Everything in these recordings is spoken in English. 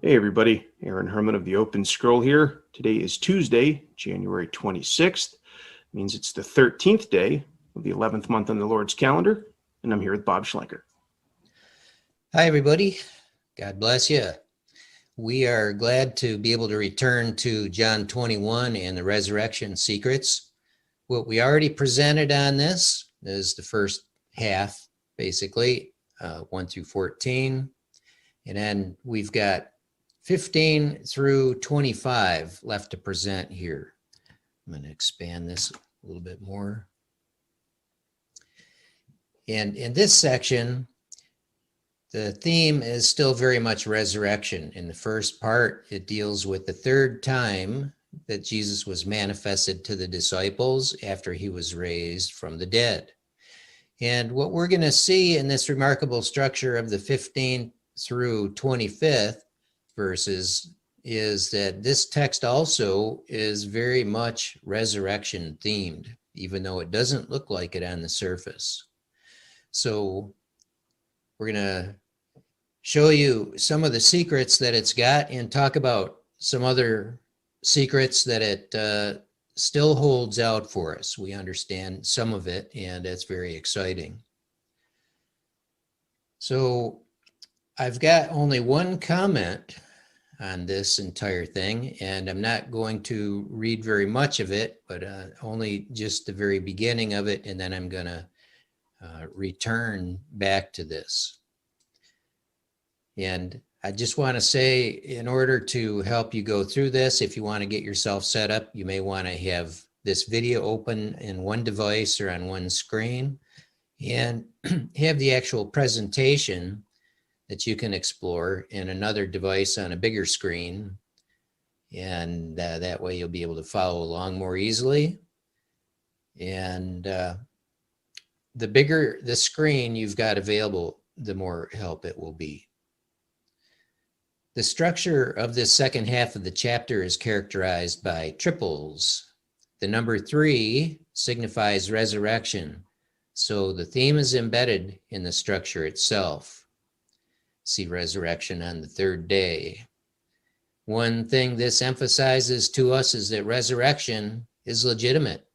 Hey everybody, Aaron Herman of the Open Scroll here. Today is Tuesday, January 26th. Means it's the 13th day of the 11th month on the Lord's calendar, and I'm here with Bob Schlenker. Hi, everybody. God bless you. We are glad to be able to return to John 21 and the resurrection secrets. What we already presented on this is the first half, basically, 1 through 14. And then we've got 15 through 25 left to present here. I'm going to expand this a little bit more. And in this section, the theme is still very much resurrection. In the first part, it deals with the third time that Jesus was manifested to the disciples after he was raised from the dead. And what we're going to see in this remarkable structure of the 15th through 25th verses is that this text also is very much resurrection themed, even though it doesn't look like it on the surface. So we're going to show you some of the secrets that it's got and talk about some other secrets that it still holds out for us. We understand some of it, and it's very exciting. So I've got only one comment on this entire thing, and I'm not going to read very much of it, but only just the very beginning of it, and then I'm going to return back to this. And I just want to say, in order to help you go through this, if you want to get yourself set up, you may want to have this video open in one device or on one screen and have the actual presentation that you can explore in another device on a bigger screen. And that way you'll be able to follow along more easily. And the bigger the screen you've got available, the more help it will be. The structure of this second half of the chapter is characterized by triples. The number 3 signifies resurrection, so the theme is embedded in the structure itself. See resurrection on the third day. One thing this emphasizes to us is that resurrection is legitimate,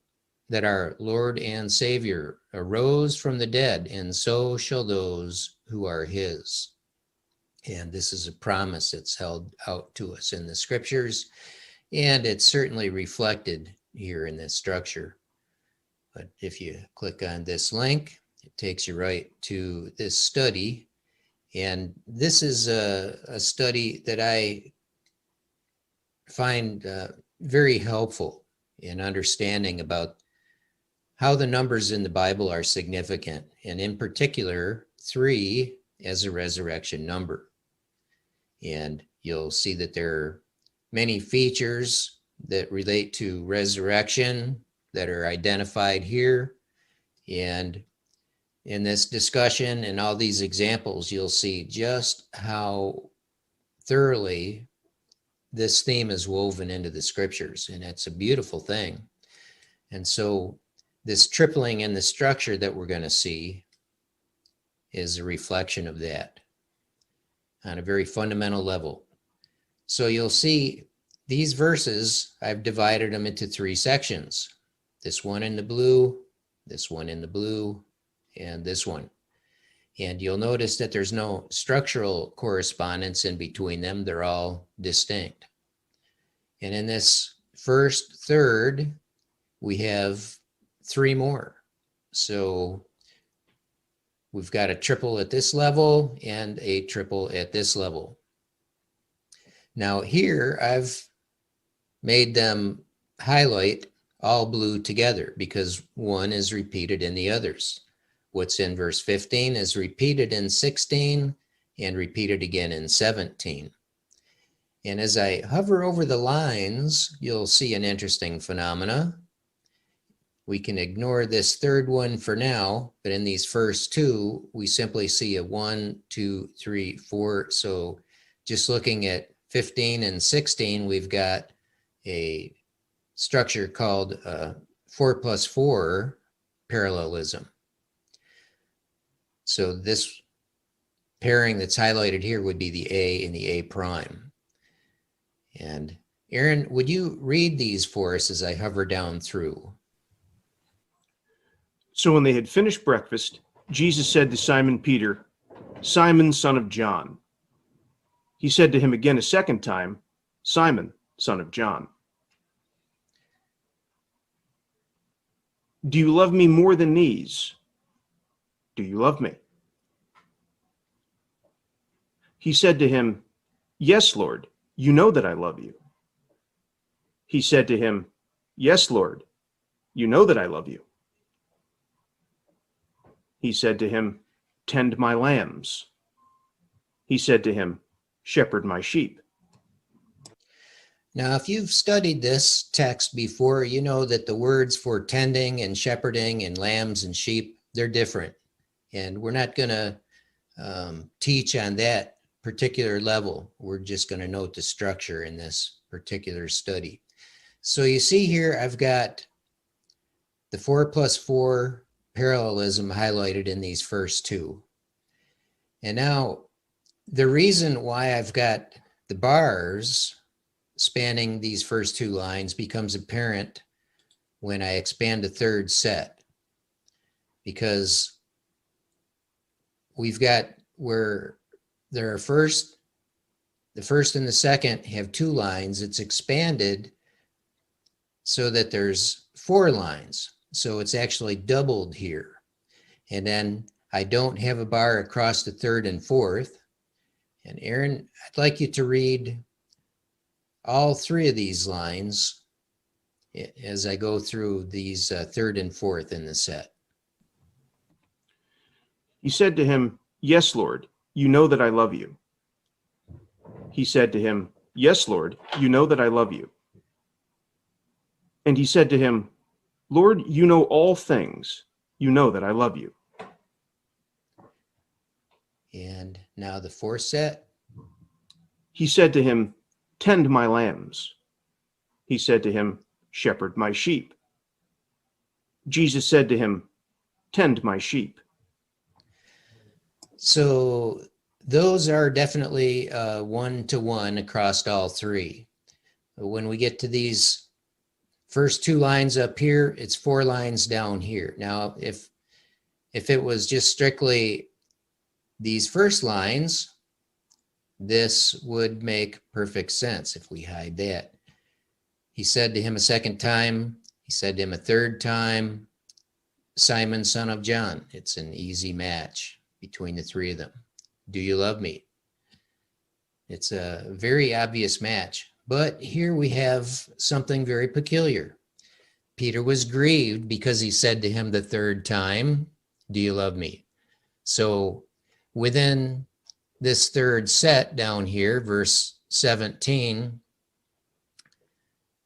that our Lord and Savior arose from the dead, and so shall those who are his. And this is a promise that's held out to us in the scriptures, and it's certainly reflected here in this structure. But if you click on this link, it takes you right to this study. And this is a study that I find very helpful in understanding about how the numbers in the Bible are significant, and in particular, 3 as a resurrection number. And you'll see that there are many features that relate to resurrection that are identified here. And in this discussion and all these examples, you'll see just how thoroughly this theme is woven into the scriptures. And it's a beautiful thing. And so this tripling in the structure that we're going to see is a reflection of that on a very fundamental level. So you'll see these verses, I've divided them into 3 sections. This one in the blue, this one in the blue, and this one. And you'll notice that there's no structural correspondence in between them. They're all distinct. And in this first third, we have 3 more. So we've got a triple at this level and a triple at this level. Now here I've made them highlight all blue together because one is repeated in the others. What's in verse 15 is repeated in 16 and repeated again in 17. And as I hover over the lines, you'll see an interesting phenomena. We can ignore this third one for now, but in these first 2, we simply see a 1, 2, 3, 4. So just looking at 15 and 16, we've got a structure called 4+4 parallelism. So this pairing that's highlighted here would be the A and the A prime. And Aaron, would you read these for us as I hover down through? So when they had finished breakfast, Jesus said to Simon Peter, "Simon, son of John." He said to him again a second time, "Simon, son of John. Do you love me more than these? Do you love me?" He said to him, "Yes, Lord, you know that I love you." He said to him, "Yes, Lord, you know that I love you." He said to him, "Tend my lambs." He said to him, "Shepherd my sheep." Now, if you've studied this text before, you know that the words for tending and shepherding and lambs and sheep, they're different. And we're not going to teach on that particular level. We're just going to note the structure in this particular study. So you see here, I've got the 4+4 parallelism highlighted in these first two. And now the reason why I've got the bars spanning these first two lines becomes apparent when I expand the third set, because we've got where there are the first and the second have 2 lines. It's expanded so that there's 4 lines. So it's actually doubled here. And then I don't have a bar across the third and fourth. And Aaron, I'd like you to read all 3 of these lines as I go through these third and fourth in the set. He said to him, "Yes, Lord, you know that I love you." He said to him, "Yes, Lord, you know that I love you." And he said to him, "Lord, you know all things. You know that I love you." And now the fourth set. He said to him, "Tend my lambs." He said to him, "Shepherd my sheep." Jesus said to him, "Tend my sheep." So those are definitely 1-to-1 across all 3. When we get to these first 2 lines up here, it's 4 lines down here. Now, if it was just strictly these first lines, this would make perfect sense if we hide that. He said to him a second time. He said to him a third time, "Simon, son of John." It's an easy match between the 3 of them. Do you love me? It's a very obvious match. But here we have something very peculiar. Peter was grieved because he said to him the third time, "Do you love me?" So within this third set down here, verse 17,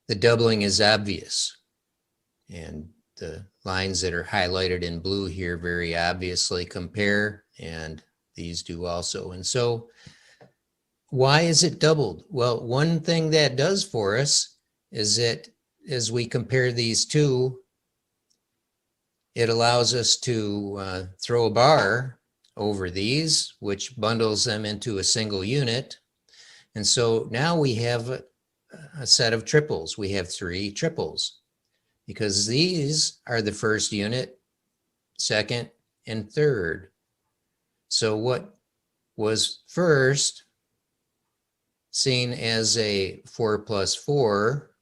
the doubling is obvious. And the lines that are highlighted in blue here very obviously compare, and these do also. And so why is it doubled? Well, one thing that does for us is that as we compare these two, it allows us to throw a bar over these, which bundles them into a single unit. And so now we have a set of triples. We have 3 triples because these are the first unit, second, and third. So what was first seen as a 4+4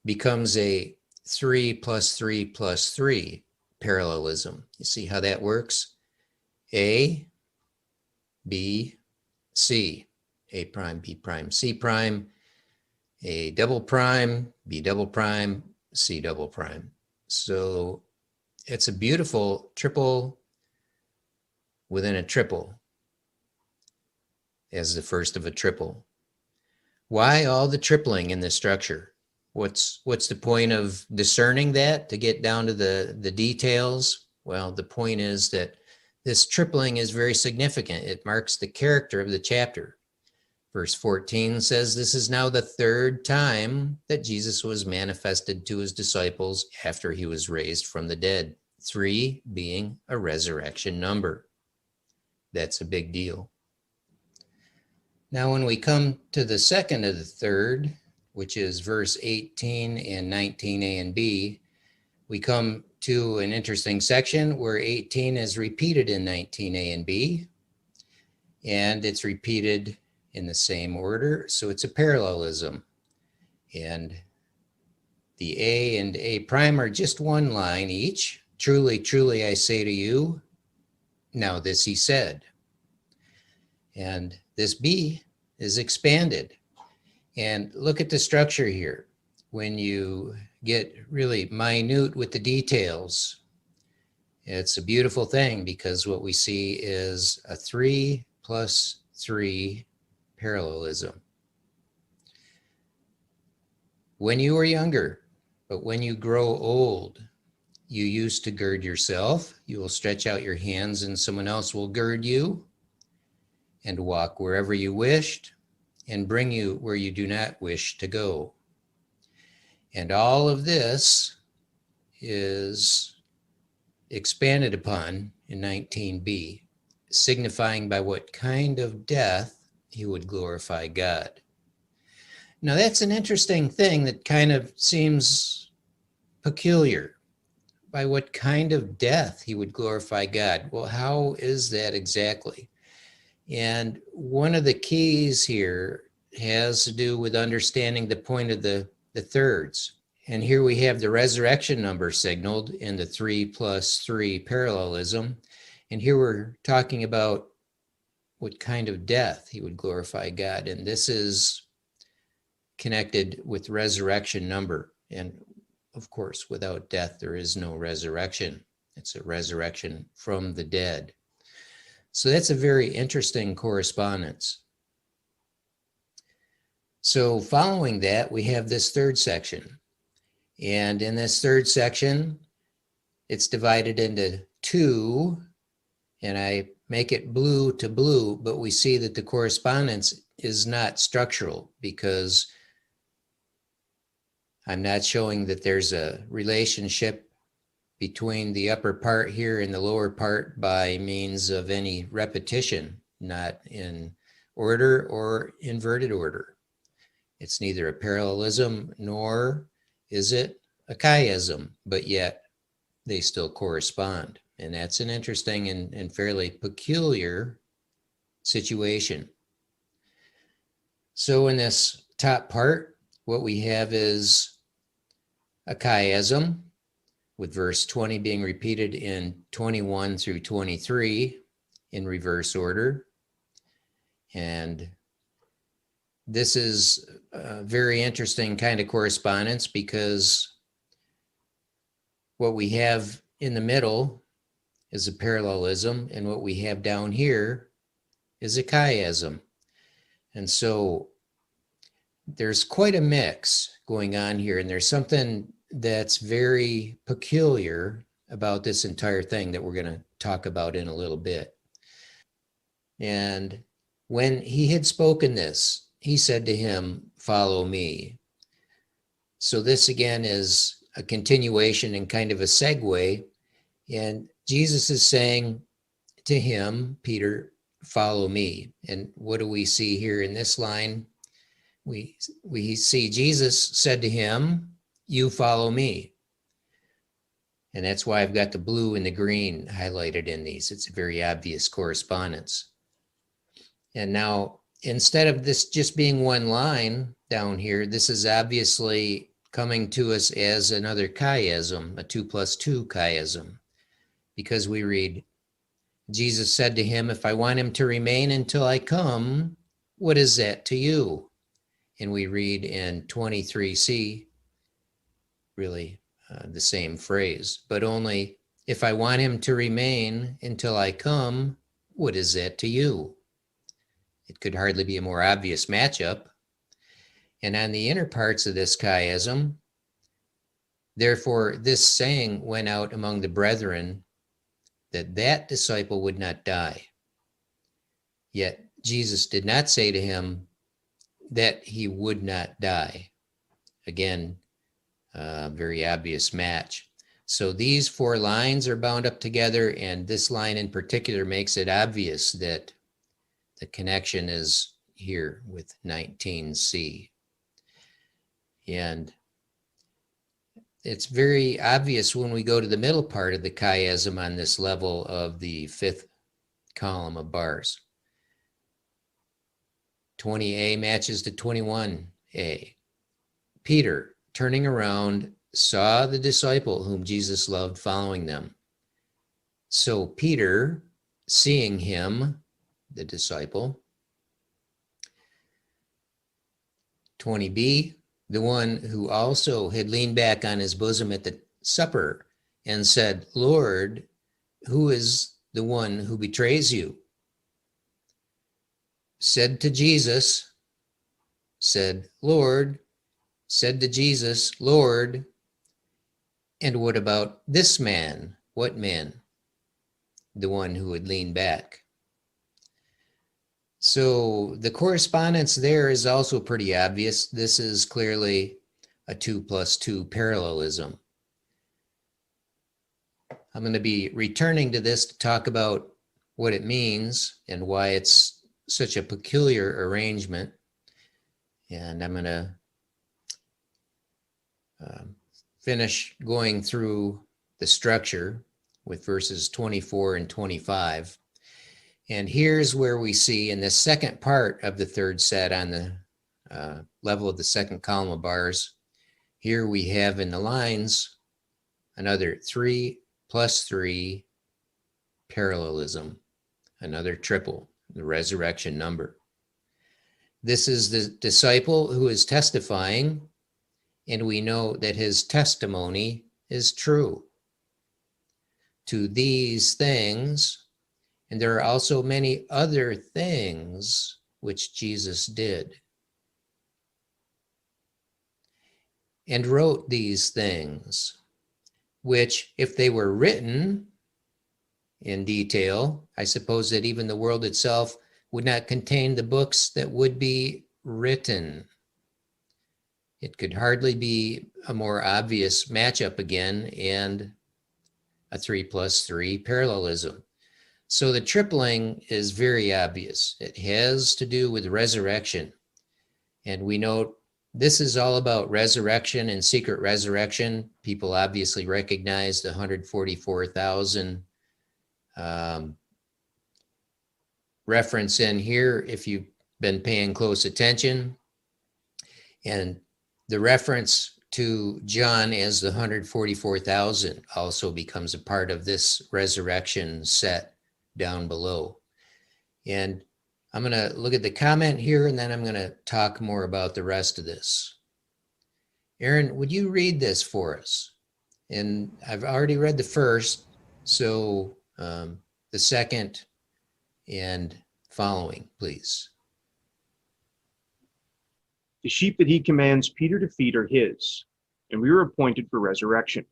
becomes a 3+3+3 parallelism. You see how that works? A, B, C, A prime, B prime, C prime, A double prime, B double prime, C double prime. So it's a beautiful triple within a triple as the first of a triple. Why all the tripling in this structure? What's the point of discerning that to get down to the details? Well, the point is that this tripling is very significant. It marks the character of the chapter. Verse 14 says, "This is now the third time that Jesus was manifested to his disciples after he was raised from the dead." 3 being a resurrection number. That's a big deal. Now, when we come to the second of the third, which is verse 18 and 19a and b, we come to an interesting section where 18 is repeated in 19a and b, and it's repeated in the same order, so it's a parallelism. And the A and A prime are just one line each. Truly, truly, I say to you, now this he said. And this B is expanded. And look at the structure here. When you get really minute with the details, it's a beautiful thing, because what we see is a 3 plus 3 parallelism. When you were younger, but when you grow old, you used to gird yourself. You will stretch out your hands and someone else will gird you, and walk wherever you wished, and bring you where you do not wish to go. And all of this is expanded upon in 19b, signifying by what kind of death he would glorify God. Now, that's an interesting thing that kind of seems peculiar. By what kind of death he would glorify God? Well, how is that exactly? And one of the keys here has to do with understanding the point of the thirds. And here we have the resurrection number signaled in the 3 plus 3 parallelism. And here we're talking about what kind of death he would glorify God. And this is connected with resurrection number. And of course, without death, there is no resurrection. It's a resurrection from the dead. So that's a very interesting correspondence. So following that, we have this third section. And in this third section, it's divided into 2, and I make it blue to blue, but we see that the correspondence is not structural, because I'm not showing that there's a relationship between the upper part here and the lower part by means of any repetition, not in order or inverted order. It's neither a parallelism nor is it a chiasm, but yet they still correspond. And that's an interesting and fairly peculiar situation. So in this top part, what we have is a chiasm, with verse 20 being repeated in 21 through 23 in reverse order. And this is a very interesting kind of correspondence, because what we have in the middle is a parallelism, and what we have down here is a chiasm. And so there's quite a mix going on here, and there's something that's very peculiar about this entire thing that we're going to talk about in a little bit. And when he had spoken this, he said to him, "Follow me." So this again is a continuation and kind of a segue. And Jesus is saying to him, Peter, "Follow me." And what do we see here in this line? We see Jesus said to him, "You follow me." And that's why I've got the blue and the green highlighted in these. It's a very obvious correspondence. And now, instead of this just being one line down here, this is obviously coming to us as another chiasm, a 2 plus 2 chiasm, because we read, Jesus said to him, "If I want him to remain until I come, what is that to you?" And we read in 23c, really the same phrase, but only, "If I want him to remain until I come, what is that to you?" It could hardly be a more obvious matchup. And on the inner parts of this chiasm, therefore this saying went out among the brethren, that disciple would not die. Yet Jesus did not say to him that he would not die. Again, very obvious match. So these 4 lines are bound up together, and this line in particular makes it obvious that the connection is here with 19C. And it's very obvious when we go to the middle part of the chiasm on this level of the fifth column of bars. 20A matches to 21A. Peter, turning around, saw the disciple whom Jesus loved following them. So Peter, seeing him, the disciple. 20B, the one who also had leaned back on his bosom at the supper and said, Lord, who is the one who betrays you? Said to Jesus, said, Lord, said to Jesus, Lord. And what about this man? What man? The one who had leaned back. So the correspondence there is also pretty obvious. This is clearly a 2+2 parallelism. I'm going to be returning to this to talk about what it means and why it's such a peculiar arrangement. And I'm going to finish going through the structure with verses 24 and 25. And here's where we see in the second part of the third set on the level of the second column of bars, here we have in the lines another 3+3 parallelism, another triple, the resurrection number. This is the disciple who is testifying, and we know that his testimony is true. To these things, and there are also many other things which Jesus did, and wrote these things, which if they were written in detail, I suppose that even the world itself would not contain the books that would be written. It could hardly be a more obvious matchup again, and a 3+3 parallelism. So the tripling is very obvious. It has to do with resurrection. And we note this is all about resurrection and secret resurrection. People obviously recognize the 144,000 reference in here if you've been paying close attention. And the reference to John as the 144,000 also becomes a part of this resurrection set down below. And I'm going to look at the comment here, and then I'm going to talk more about the rest of this. Aaron, would you read this for us? And I've already read the first, so the second and following, please. The sheep that he commands Peter to feed are his, and we were appointed for resurrection.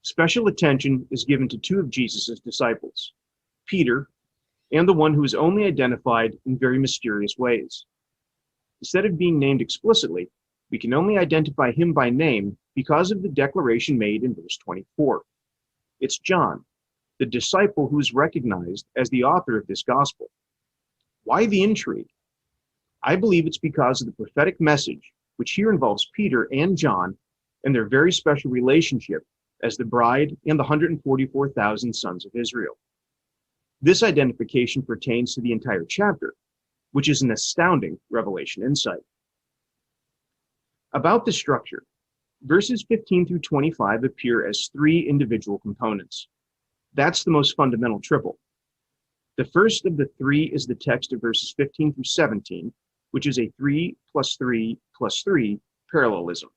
Special attention is given to two of Jesus' disciples, Peter and the one who is only identified in very mysterious ways. Instead of being named explicitly, we can only identify him by name because of the declaration made in verse 24. It's John, the disciple who is recognized as the author of this gospel. Why the intrigue? I believe it's because of the prophetic message, which here involves Peter and John and their very special relationship as the bride and the 144,000 sons of Israel. This identification pertains to the entire chapter, which is an astounding revelation insight. About the structure, verses 15 through 25 appear as three individual components. That's the most fundamental triple. The first of the three is the text of verses 15 through 17, which is a 3+3+3 parallelism,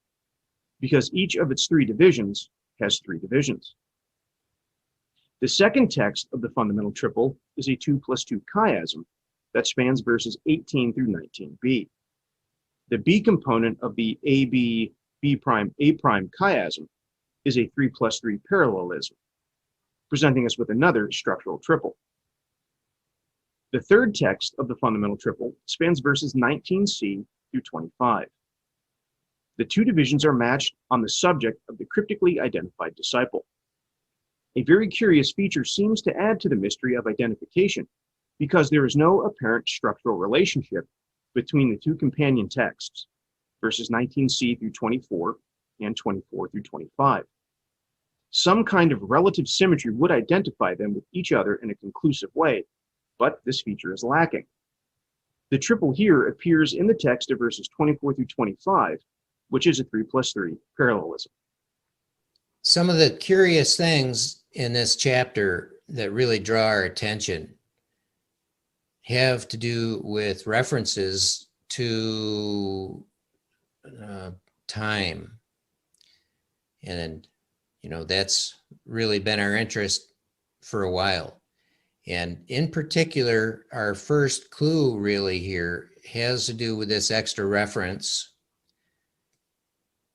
because each of its three divisions has three divisions. The second text of the fundamental triple is a 2+2 chiasm that spans verses 18 through 19b. The B component of the AB, B prime, A prime chiasm is a 3+3 parallelism, presenting us with another structural triple. The third text of the fundamental triple spans verses 19c through 25. The two divisions are matched on the subject of the cryptically identified disciple. A very curious feature seems to add to the mystery of identification, because there is no apparent structural relationship between the two companion texts, verses 19c through 24 and 24 through 25. Some kind of relative symmetry would identify them with each other in a conclusive way, but this feature is lacking. The triple here appears in the text of verses 24 through 25, which is a 3+3 parallelism. Some of the curious things in this chapter that really draw our attention have to do with references to time. And, that's really been our interest for a while. And in particular, our first clue really here has to do with this extra reference,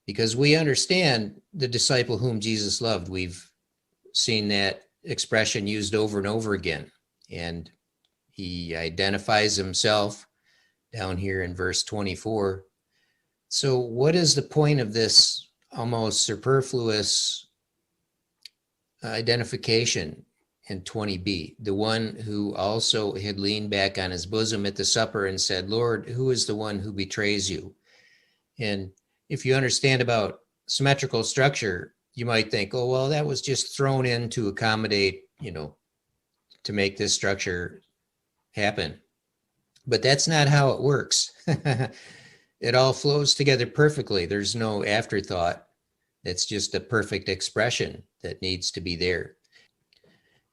because we understand the disciple whom Jesus loved. We've seen that expression used over and over again. And he identifies himself down here in verse 24. So what is the point of this almost superfluous identification in 20b? The one who also had leaned back on his bosom at the supper and said, "Lord, who is the one who betrays you?" And if you understand about symmetrical structure, you might think, oh, well, that was just thrown in to accommodate, to make this structure happen. But that's not how it works. It all flows together perfectly. There's no afterthought. It's just a perfect expression that needs to be there.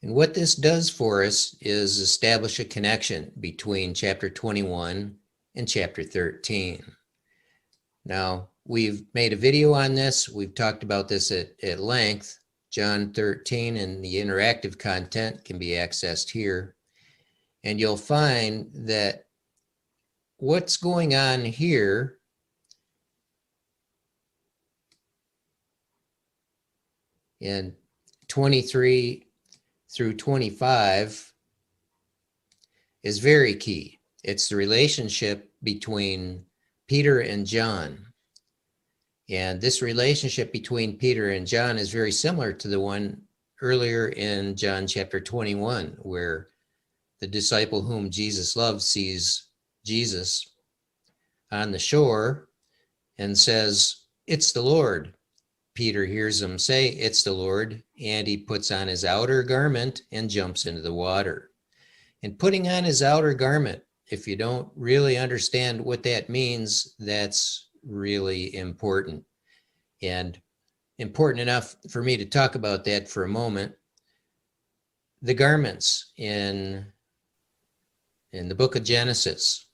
And what this does for us is establish a connection between chapter 21 and chapter 13. Now, we've made a video on this. We've talked about this at length. John 13 and the interactive content can be accessed here. And you'll find that what's going on here in 23 through 25 is very key. It's the relationship between Peter and John. And this relationship between Peter and John is very similar to the one earlier in John chapter 21, where the disciple whom Jesus loved sees Jesus on the shore and says, "It's the Lord." Peter hears him say, "It's the Lord," and he puts on his outer garment and jumps into the water. And putting on his outer garment, if you don't really understand what that means, that's really important. And important enough for me to talk about that for a moment. The garments in the book of Genesis,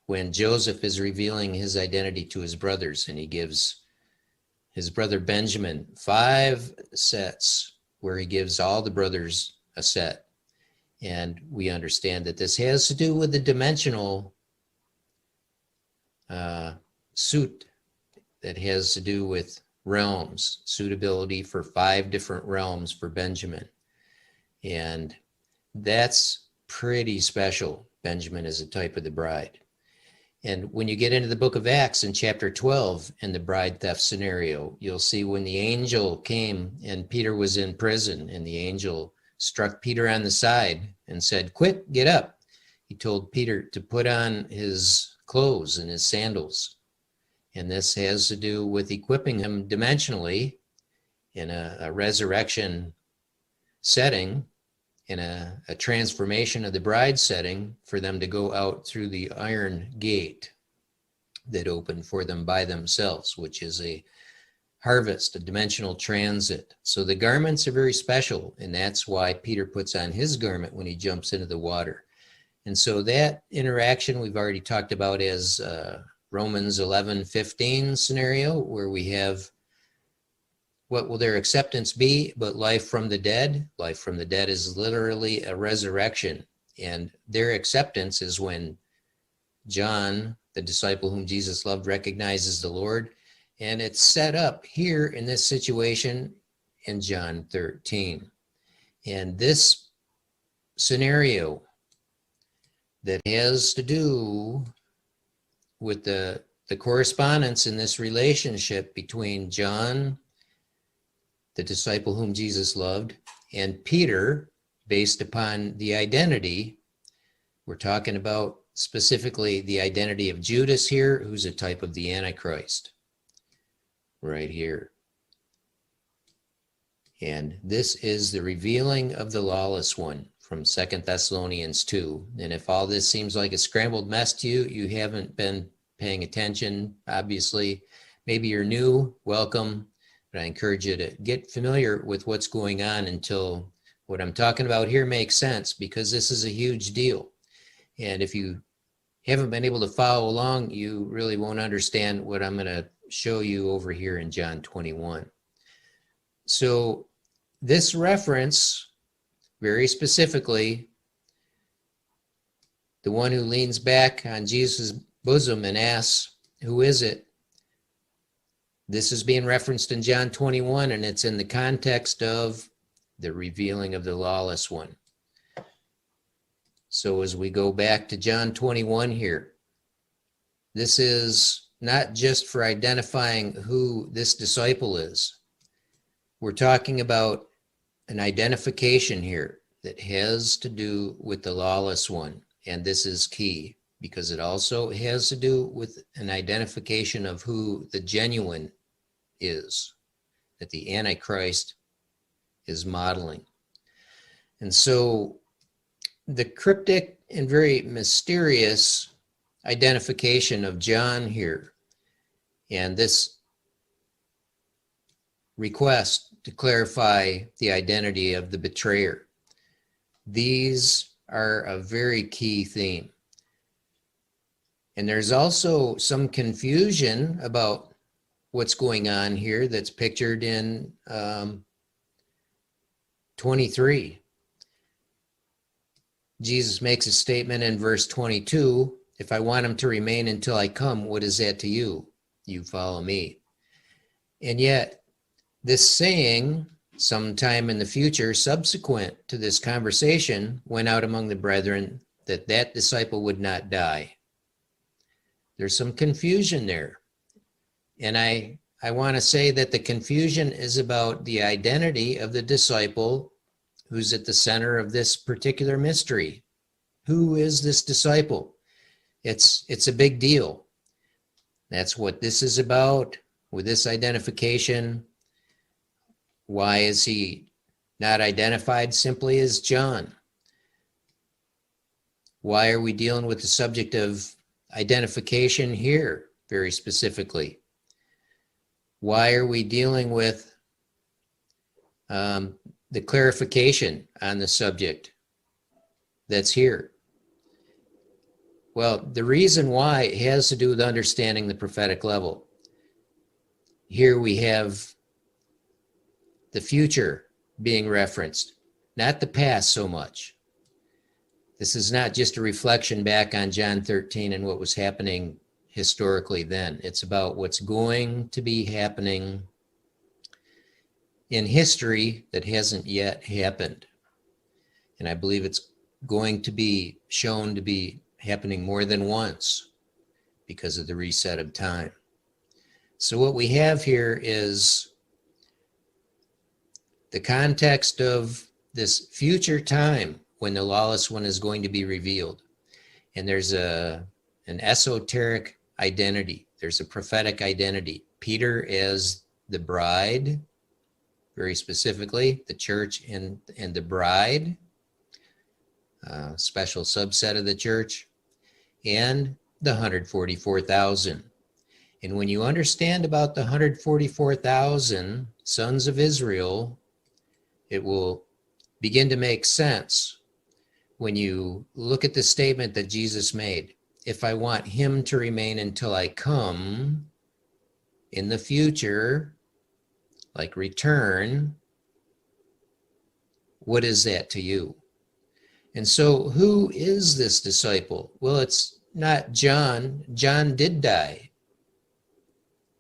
when Joseph is revealing his identity to his brothers, and he gives his brother Benjamin 5 sets, where he gives all the brothers a set. And we understand that this has to do with the dimensional suit that has to do with realms, suitability for 5 different realms for Benjamin. And that's pretty special. Benjamin is a type of the bride. And when you get into the book of Acts in chapter 12 in the bride theft scenario, you'll see when the angel came and Peter was in prison, and the angel struck Peter on the side and said, "Quick, get up." He told Peter to put on his clothes and his sandals. And this has to do with equipping him dimensionally in a resurrection setting, in a transformation of the bride setting, for them to go out through the iron gate that opened for them by themselves, which is a harvest, a dimensional transit. So the garments are very special, and that's why Peter puts on his garment when he jumps into the water. And so that interaction we've already talked about as Romans 11:15 scenario, where we have, what will their acceptance be but life from the dead? Life from the dead is literally a resurrection. And their acceptance is when John, the disciple whom Jesus loved, recognizes the Lord. And it's set up here in this situation in John 13. And this scenario that has to do with the correspondence in this relationship between John, the disciple whom Jesus loved, and Peter, based upon the identity, we're talking about specifically the identity of Judas here, who's a type of the Antichrist, right here. And this is the revealing of the lawless one from 2 Thessalonians 2. And if all this seems like a scrambled mess to you, you haven't been paying attention, obviously. Maybe you're new, welcome, but I encourage you to get familiar with what's going on until what I'm talking about here makes sense, because this is a huge deal. And if you haven't been able to follow along, you really won't understand what I'm going to show you over here in John 21. So this reference, very specifically, the one who leans back on Jesus' bosom and asks, "Who is it?" This is being referenced in John 21, and it's in the context of the revealing of the lawless one. So as we go back to John 21 here, this is not just for identifying who this disciple is. We're talking about an identification here that has to do with the lawless one. And this is key because it also has to do with an identification of who the genuine is, that the Antichrist is modeling. And so the cryptic and very mysterious identification of John here and this request to clarify the identity of the betrayer, these are a very key theme. And there's also some confusion about what's going on here that's pictured in 23. Jesus makes a statement in verse 22, "If I want him to remain until I come, what is that to you? You follow me." And yet, this saying, sometime in the future, subsequent to this conversation, went out among the brethren that that disciple would not die. There's some confusion there. And I want to say that the confusion is about the identity of the disciple who's at the center of this particular mystery. Who is this disciple? It's a big deal. That's what this is about with this identification. Why is he not identified simply as John? Why are we dealing with the subject of identification here very specifically? Why are we dealing with the clarification on the subject that's here? Well, the reason why has to do with understanding the prophetic level. Here we have the future being referenced, not the past so much. This is not just a reflection back on John 13 and what was happening historically then. It's about what's going to be happening in history that hasn't yet happened. And I believe it's going to be shown to be happening more than once because of the reset of time. So what we have here is the context of this future time when the lawless one is going to be revealed. And there's an esoteric identity. There's a prophetic identity. Peter as the bride, very specifically, the church and the bride, special subset of the church, and the 144,000. And when you understand about the 144,000 sons of Israel, it will begin to make sense when you look at the statement that Jesus made. If I want him to remain until I come in the future, like return, what is that to you? And so who is this disciple? Well, it's not John. John did die.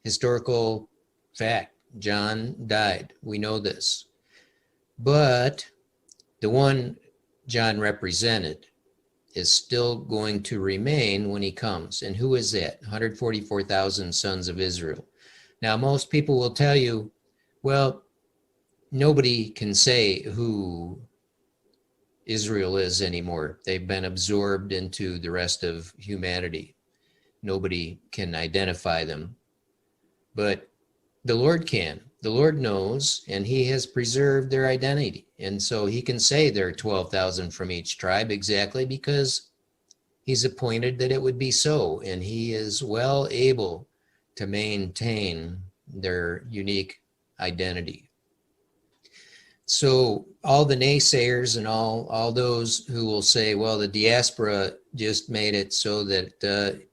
Historical fact, John died. We know this. But the one John represented is still going to remain when he comes. And who is that? 144,000 sons of Israel. Now, most people will tell you, well, nobody can say who Israel is anymore. They've been absorbed into the rest of humanity. Nobody can identify them, but the Lord can. The Lord knows, and he has preserved their identity. And so he can say there are 12,000 from each tribe exactly because he's appointed that it would be so. And he is well able to maintain their unique identity. So all the naysayers and all those who will say, well, the diaspora just made it so that,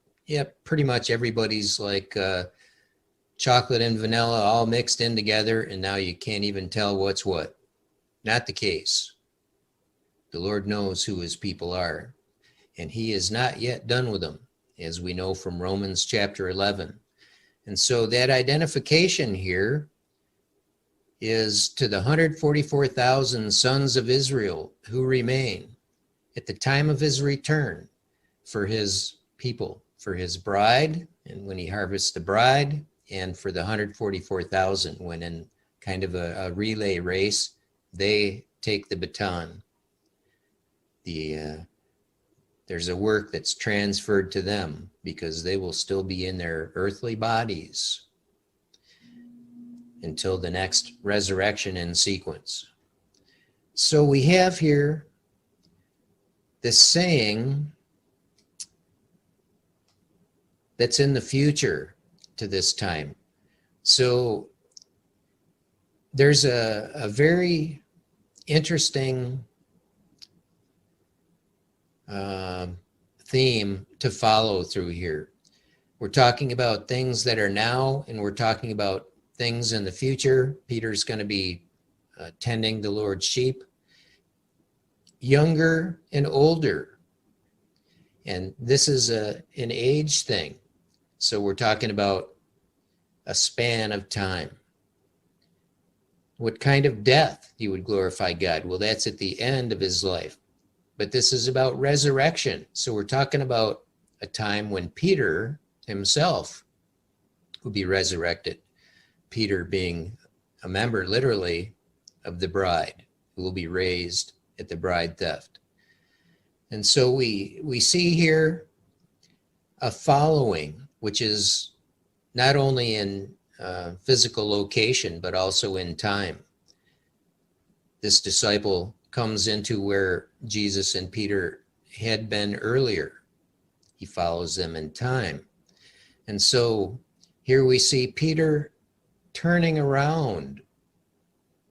pretty much everybody's like chocolate and vanilla all mixed in together, and now you can't even tell what's what. Not the case. The Lord knows who his people are, and he is not yet done with them, as we know from Romans chapter 11. And so that identification here is to the 144,000 sons of Israel who remain at the time of his return for his people, for his bride, and when he harvests the bride, and for the 144,000 when in kind of a relay race, they take the baton. There's a work that's transferred to them because they will still be in their earthly bodies until the next resurrection in sequence. So we have here this saying that's in the future to this time. So there's a very interesting theme to follow through here. We're talking about things that are now, and we're talking about things in the future. Peter's going to be tending the Lord's sheep, younger and older. And this is an age thing. So we're talking about a span of time. What kind of death he would glorify God? Well, that's at the end of his life. But this is about resurrection. So we're talking about a time when Peter himself will be resurrected. Peter being a member, literally, of the bride, who will be raised at the bride theft. And so we see here a following, which is not only in physical location, but also in time. This disciple comes into where Jesus and Peter had been earlier. He follows them in time. And so here we see Peter turning around,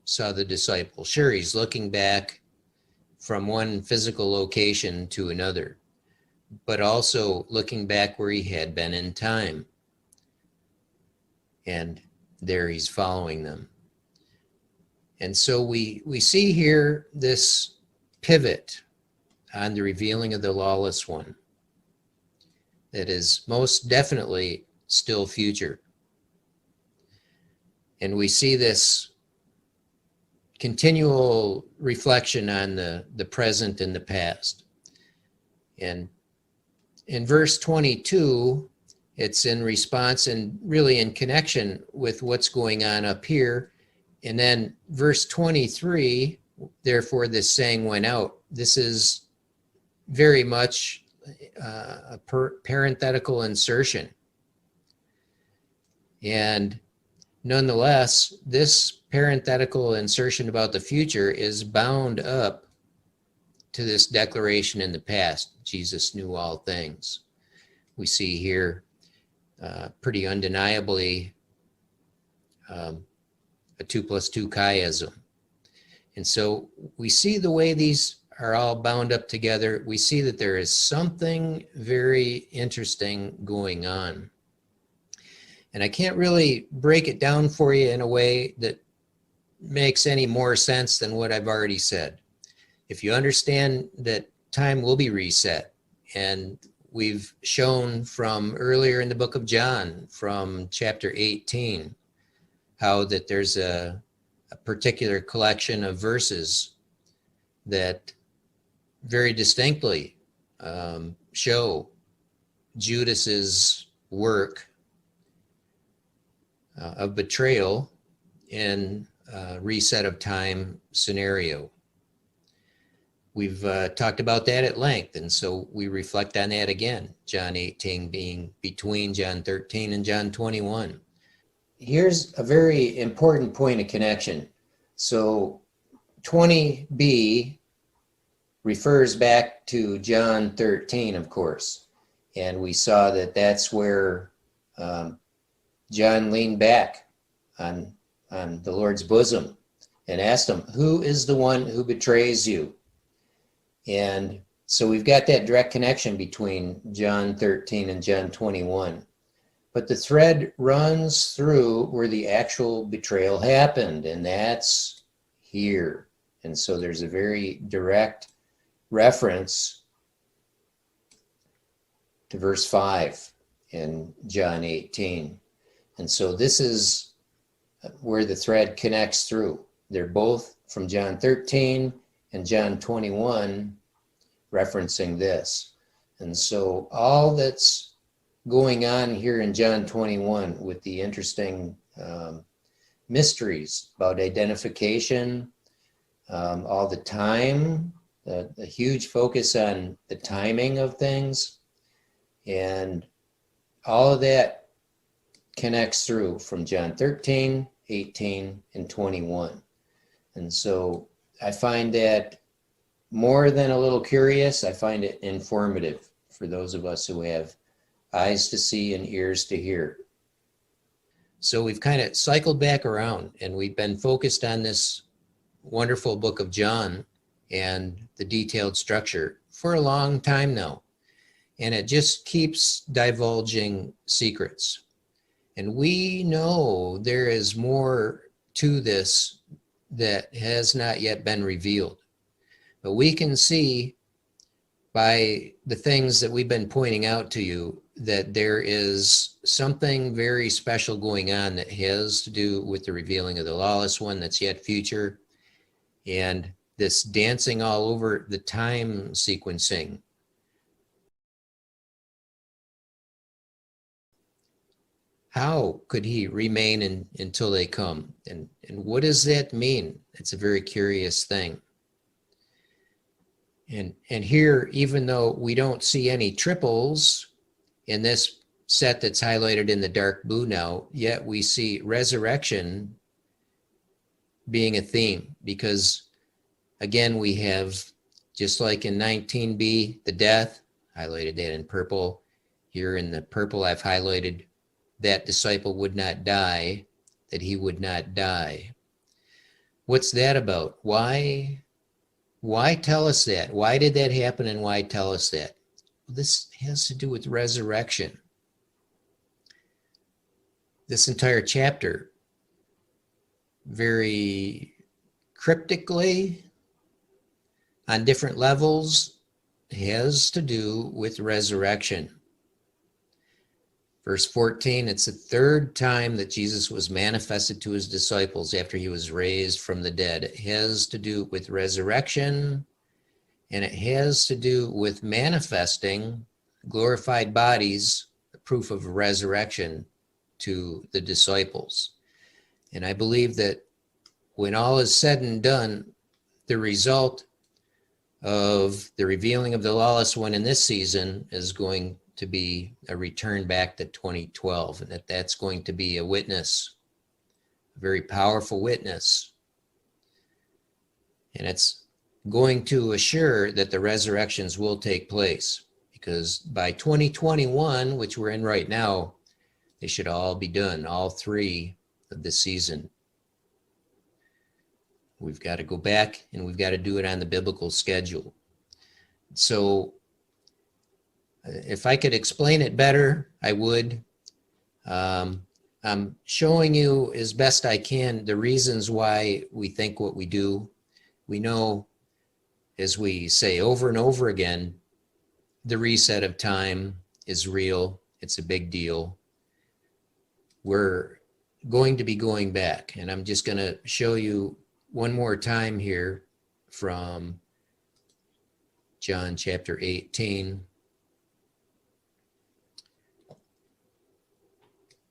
saw the disciple. Sure, he's looking back from one physical location to another, but also looking back where he had been in time. And there he's following them. And so we see here this pivot on the revealing of the lawless one that is most definitely still future. And we see this continual reflection on the present and the past. And in verse 22, it's in response and really in connection with what's going on up here. And then verse 23, therefore this saying went out. This is very much a parenthetical insertion. And nonetheless, this parenthetical insertion about the future is bound up to this declaration in the past. Jesus knew all things. We see here pretty undeniably a 2 + 2 chiasm. And so we see the way these are all bound up together. We see that there is something very interesting going on. And I can't really break it down for you in a way that makes any more sense than what I've already said. If you understand that time will be reset, and we've shown from earlier in the book of John, from chapter 18, how that there's a particular collection of verses that very distinctly show Judas's work of betrayal in a reset of time scenario. we've talked about that at length, and so we reflect on that again. John 18 being between John 13 and John 21. Here's a very important point of connection. So 20b refers back to John 13, of course, and we saw that that's where John leaned back on the Lord's bosom and asked him, "Who is the one who betrays you?" And so we've got that direct connection between John 13 and John 21. But the thread runs through where the actual betrayal happened, and that's here. And so there's a very direct reference to verse 5 in John 18. And so this is where the thread connects through. They're both from John 13 and John 21 referencing this. And so all that's going on here in John 21 with the interesting mysteries about identification, all the time, the huge focus on the timing of things, and all of that connects through from John 13, 18, and 21. And so I find that more than a little curious, I find it informative for those of us who have eyes to see and ears to hear. So we've kind of cycled back around, and we've been focused on this wonderful book of John and the detailed structure for a long time now. And it just keeps divulging secrets. And we know there is more to this that has not yet been revealed. But we can see by the things that we've been pointing out to you that there is something very special going on that has to do with the revealing of the lawless one that's yet future, and this dancing all over the time sequencing. How could he remain until they come? And what does that mean? It's a very curious thing. And here, even though we don't see any triples in this set that's highlighted in the dark blue now, yet we see resurrection being a theme, because again, we have, just like in 19b, the death, highlighted that in purple. Here in the purple, I've highlighted that disciple would not die, that he would not die. What's that about? Why tell us that? Why did that happen, and why tell us that? This has to do with resurrection. This entire chapter, very cryptically, on different levels, has to do with resurrection. Verse 14, it's the third time that Jesus was manifested to his disciples after he was raised from the dead. It has to do with resurrection, and it has to do with manifesting glorified bodies, the proof of resurrection, to the disciples. And I believe that when all is said and done, the result of the revealing of the lawless one in this season is going to be a return back to 2012, and that's going to be a witness, a very powerful witness. And it's going to assure that the resurrections will take place, because by 2021, which we're in right now, they should all be done, all three of the season. We've got to go back, and we've got to do it on the biblical schedule. So if I could explain it better, I would. I'm showing you as best I can the reasons why we think what we do. We know, as we say over and over again, the reset of time is real. It's a big deal. We're going to be going back, and I'm just going to show you one more time here from John chapter 18.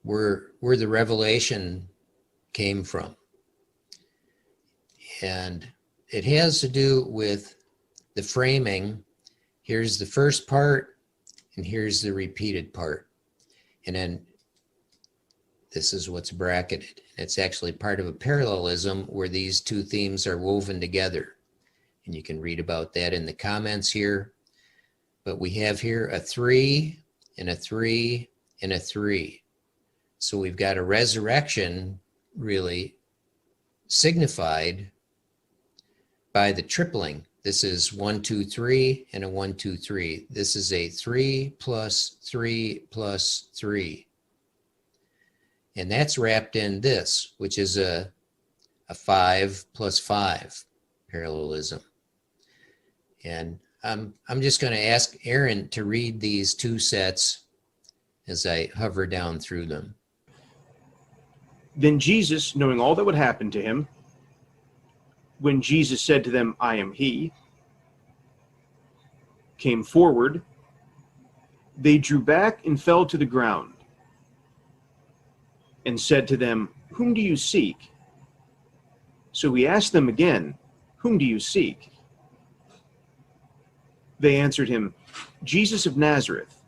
Where the revelation came from. And it has to do with the framing, here's the first part, and here's the repeated part. And then this is what's bracketed. It's actually part of a parallelism where these two themes are woven together. And you can read about that in the comments here. But we have here a 3 and a 3 and a 3. So we've got a resurrection really signified by the tripling. This is 1, 2, 3 and a 1, 2, 3. This is a 3 plus 3 plus 3. And that's wrapped in this, which is a 5 plus 5 parallelism. And I'm just going to ask Aaron to read these two sets as I hover down through them. Then Jesus, knowing all that would happen to him, when Jesus said to them, I am he, came forward, they drew back and fell to the ground, and said to them, whom do you seek? So he asked them again, whom do you seek? They answered him, Jesus of Nazareth.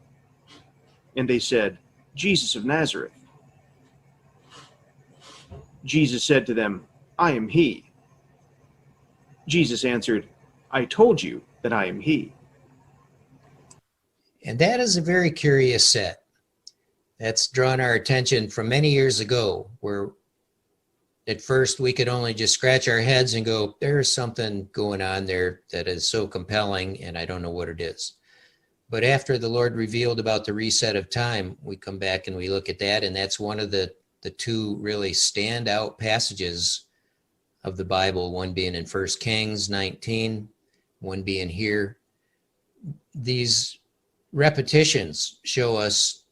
And they said, Jesus of Nazareth. Jesus said to them, I am he. Jesus answered, I told you that I am he. And that is a very curious set. That's drawn our attention from many years ago, where at first we could only just scratch our heads and go, there's something going on there that is so compelling, and I don't know what it is. But after the Lord revealed about the reset of time, we come back and we look at that, and that's one of the two really standout passages of the Bible, one being in 1 Kings 19, one being here. These repetitions show us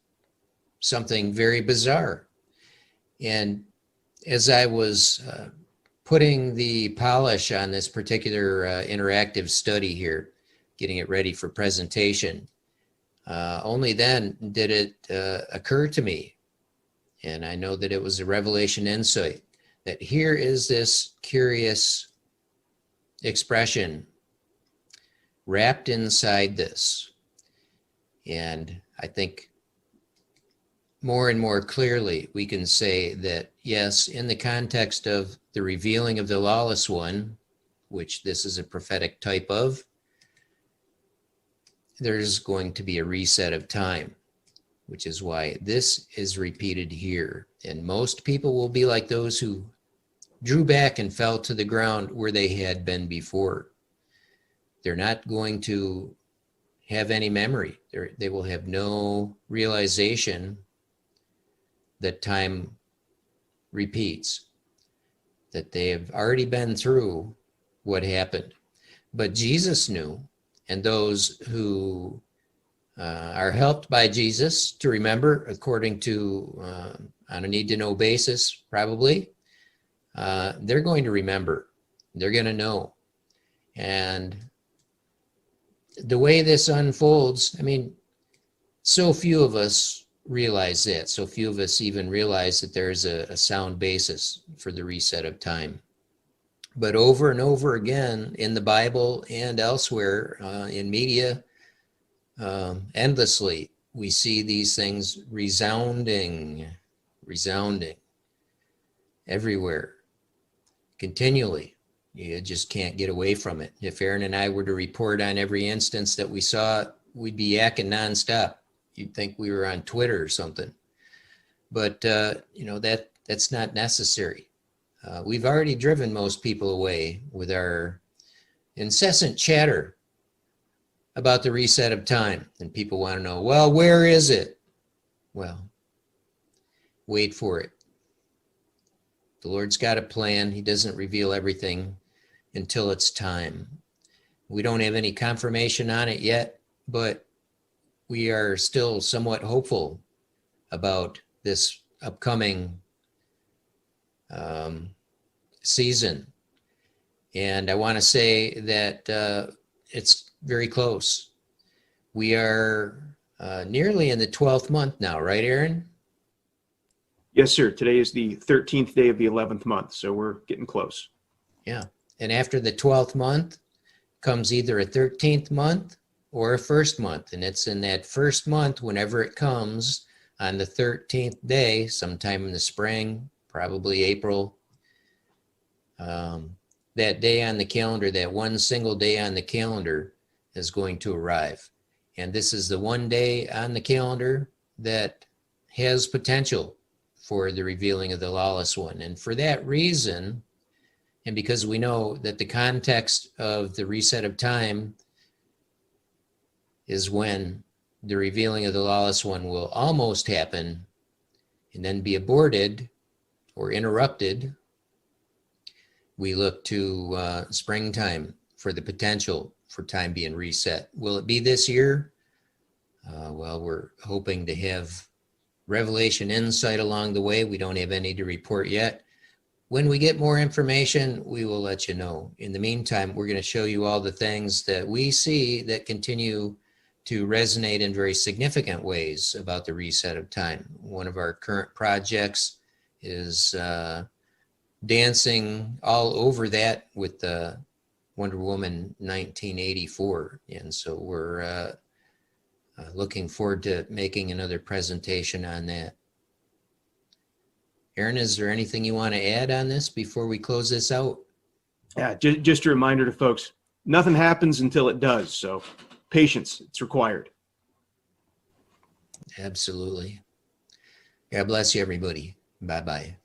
something very bizarre. And as I was putting the polish on this particular interactive study here, getting it ready for presentation, only then did it occur to me, and I know that it was a revelation insight, that here is this curious expression wrapped inside this. And I think more and more clearly we can say that, yes, in the context of the revealing of the lawless one, which this is a prophetic type of, there's going to be a reset of time, which is why this is repeated here. And most people will be like those who drew back and fell to the ground where they had been before. They're not going to have any memory. They will have no realization that time repeats, that they have already been through what happened. But Jesus knew, and those who are helped by Jesus to remember, according to, on a need-to-know basis, probably, they're going to remember. They're going to know. And the way this unfolds, I mean, so few of us realize that. So few of us even realize that there's a sound basis for the reset of time. But over and over again in the Bible and elsewhere in media, endlessly, we see these things resounding everywhere, continually. You just can't get away from it. If Aaron and I were to report on every instance that we saw, we'd be yakking nonstop. You'd think we were on Twitter or something. But, that's not necessary. We've already driven most people away with our incessant chatter about the reset of time. And people want to know, well, where is it? Well, wait for it. The Lord's got a plan. He doesn't reveal everything until it's time. We don't have any confirmation on it yet, but we are still somewhat hopeful about this upcoming season. And I want to say that it's very close. We are nearly in the 12th month now, right, Aaron? Yes, sir. Today is the 13th day of the 11th month, so we're getting close. Yeah. And after the 12th month comes either a 13th month or a first month. And it's in that first month, whenever it comes on the 13th day, sometime in the spring, probably April, that day on the calendar, that one single day on the calendar is going to arrive. And this is the one day on the calendar that has potential for the revealing of the lawless one. And for that reason, and because we know that the context of the reset of time is when the revealing of the lawless one will almost happen and then be aborted or interrupted, we look to springtime for the potential for time being reset. Will it be this year? Well, we're hoping to have revelation insight along the way. We don't have any to report yet. When we get more information, we will let you know. In the meantime, we're going to show you all the things that we see that continue to resonate in very significant ways about the reset of time. One of our current projects is dancing all over that with the Wonder Woman 1984. And so we're looking forward to making another presentation on that. Aaron, is there anything you want to add on this before we close this out? Yeah, just a reminder to folks, nothing happens until it does. So patience, it's required. Absolutely. God bless you, everybody. Bye-bye.